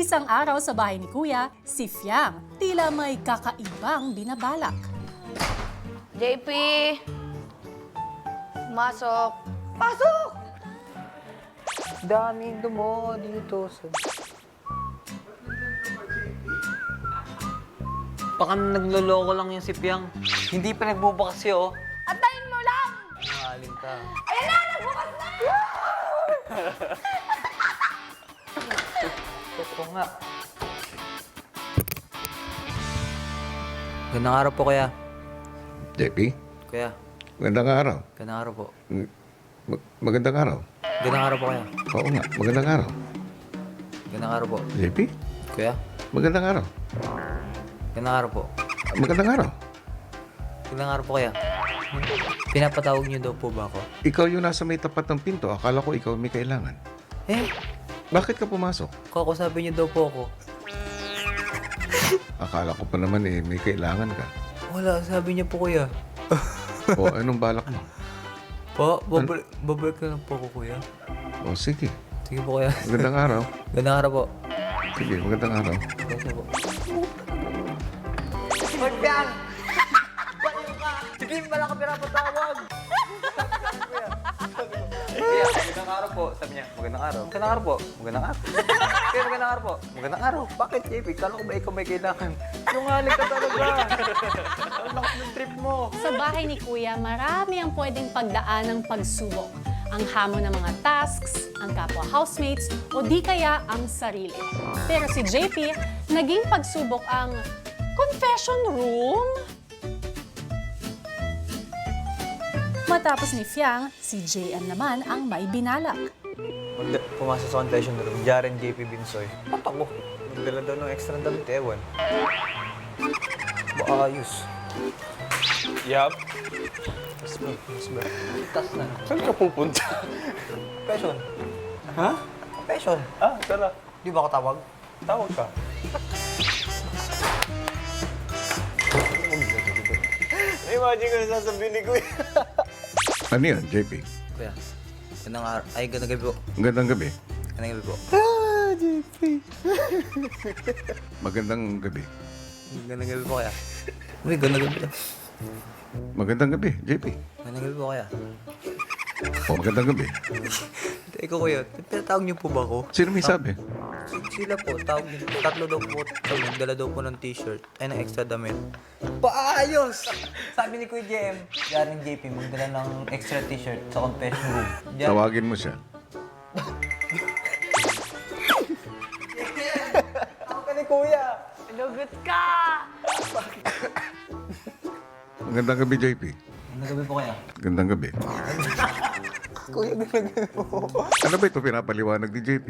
Isang araw sa bahay ni Kuya, si Fiang tila may kakaibang binabalak. JP! Masok! Pasok! Daming dumo dito sa... Baka nagloloko lang yung si Piang. Hindi pa nagbubukas siya, oh. Antayin mo lang! Mahalin ka. Ayan na! Nagbukas na! Totoo nga. Gandang araw po, Kuya. JP, Kuya, magandang araw. gandang araw po. Magandang araw. Gandang araw po, Kuya. Oo nga, magandang araw. Gandang araw po. JP, Kuya, magandang araw. gandang araw po. Magandang araw. Gandang araw po, Kuya. Pinapatawag niyo daw po ba ako? Ikaw yung nasa may tapat ng pinto. Akala ko ikaw may kailangan. Eh, Bakit ka pumasok? kakusapin niyo daw po ako. Akala ko pa naman may kailangan ka. Wala, sabi niyo po, Kuya. O anong balak mo? Po, babalik ka lang po ako, Kuya. O sige, Sige po, Kuya. magandang araw. Gandang araw po. Sige, magandang araw. Gandang po. Magbiang! Sige, wala ka pinapatawag. Kuya, magandang araw po. Sabi niya, magandang araw. Magandang araw po. Magandang araw. Kaya magandang araw po. Magandang araw. Bakit, JP? Kala ko ba ikaw may kailangan? Nungaling ka talaga. Ang lakas ng trip mo. Sa bahay ni Kuya, marami ang pwedeng pagdaan ng pagsubok. Ang hamon ng mga tasks, ang kapwa housemates, o di kaya ang sarili. Pero si JP, naging pagsubok ang confession room. Matapos ni Fiang, si JM naman ang may binalak. Pumasok sa confession room, Jaren JP Binsoy. Patamo. Nagdala daw ng extra damit, ewan. Maayos. Yup. Mas ba? Tas na. Saan ka pupunta? Confession. Ha? Confession. Ah, tara. Di ba ako tawag? Tawag ka. Imagine ko na sasabihin ni Kuya. Ano yan, JP? Kuya, gandang araw. Ay, gandang gabi po. Magandang gabi. Gandang gabi po. Magandang gabi. Gandang gabi po, Kuya. Uy, gandang gabi. Magandang gabi, JP. Gandang gabi po, Kuya. O, magandang gabi. Ikaw, Kuya, pinatawag niyo po ba ako? Sino may sabi? Sila po, tawag niyo. Tatlo daw po. Nagdala daw po ng t-shirt. Ay, ng extra damit. Paayos! Sabi ni Kuya JM, Jaren JP, magdala ng extra t-shirt sa confession room. Tawagin mo siya. Tawag ka ni Kuya! Lugot ka! Magandang gabi, JP. Gandang gabi po, Kuya. Magandang gabi. Kuya, gandang gabi po. Ano ba ito pinapaliwanag ni JP?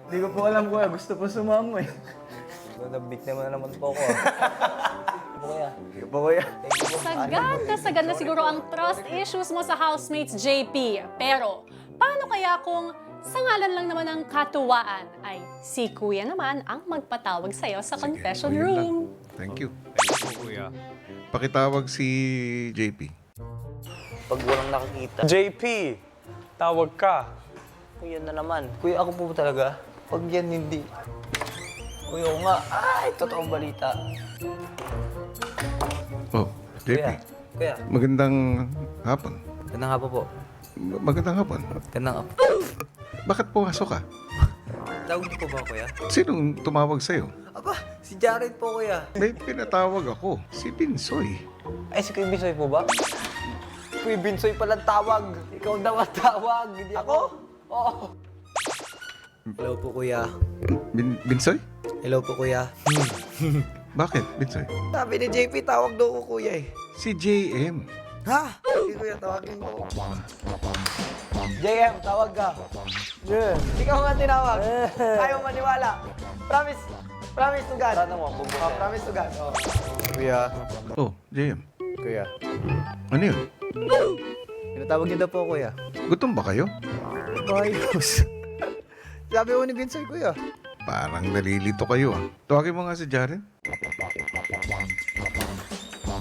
Hindi ko po alam, Kuya. Gusto po sumama eh. Nabik naman po ako. Kuya. Hindi po, Kuya. Sagad na siguro ang trust issues mo sa housemates, JP. Pero, paano kaya kung sa ngalan lang naman ng katuwaan ay si Kuya naman ang magpatawag sa'yo sa confession Sige, o, yun lang. room? Thank you. Thank you po, Kuya. Pakitawag si JP. Pag walang nakakita. JP, tawag ka. Kuya na naman. Kuya, ako po talaga. Pag yan, hindi. Kuya, oo nga. Ay, totoong balita. Oh, JP. Kuya. Kuya. Magandang hapon. Gandang hapon po. Magandang hapon. Gandang hapon. Bakit pumasok ka? Tawag niyo po ba, Kuya? Sinong tumawag sa'yo? Aba, si Jared po, Kuya. May pinatawag ako. Si Binsoy. Ay, si Kuya Binsoy po ba? Kuya Binsoy palang tawag. Ikaw daw ang tawag. Hindi ako? Oo. Hello po, Kuya. Binsoy? Hello po, Kuya. Bakit, Binsoy? Sabi ni JP, tawag daw ko, Kuya eh. Si JM. Ha? Sige, Kuya, tawagin mo. JM, tawag ka. Yeah. Ikaw nga tinawag. Ayaw maniwala. Promise. Promise to God. Sana mo, promise to God. Oh. Kuya. Oh, JM. Kuya. Ano yun? Pinatawag niyo daw po, Kuya. Gutom ba kayo? Ayos. Sabi ko ni Vincent, Kuya. Parang nalilito kayo ah. Tawagin mo nga si Jaren.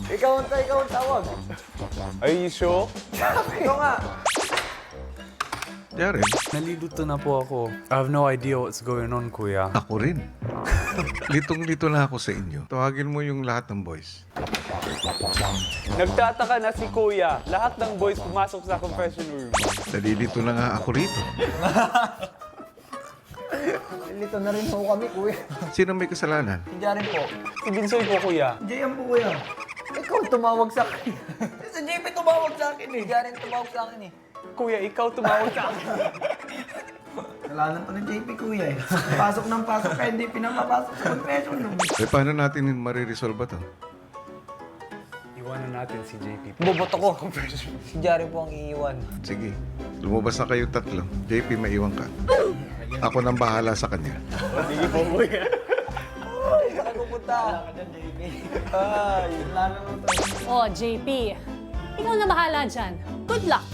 Ikaw ang tawag. Are you sure? Ikaw nga. Jaren, Nalilito na po ako. I have no idea what's going on, Kuya. ako rin. Litong-lito na ako sa inyo. Tawagin mo yung lahat ng boys. Nagtataka na si Kuya. Lahat ng boys pumasok sa confession room. Nalilito na nga ako rito. Lito na rin po kami, kuya. Sino may kasalanan? Si Jaren po. Si Binsoy po, Kuya. Jayan po, kuya. Ikaw tumawag sa akin. Si JP tumawag sa akin eh. Jaren tumawag sa akin eh. Kuya, ikaw tumawag sa akin. Kasalanan pa ng JP, kuya eh. Pasok ng pasok kaya hindi pinapapasok sa confession room. Eh, paano natin mariresolve to? Iwanan natin si JP. Boboto ko. Si Jaren po ang iiwan. Sige, lumabas na kayo tatlo. JP, maiwan ka. Ako nang bahala sa kanya. Sige po, Kuya. Ay, saan pupunta? Wala ka dyan, JP. Ay, lalo mo to. O, JP, ikaw na bahala dyan. Good luck!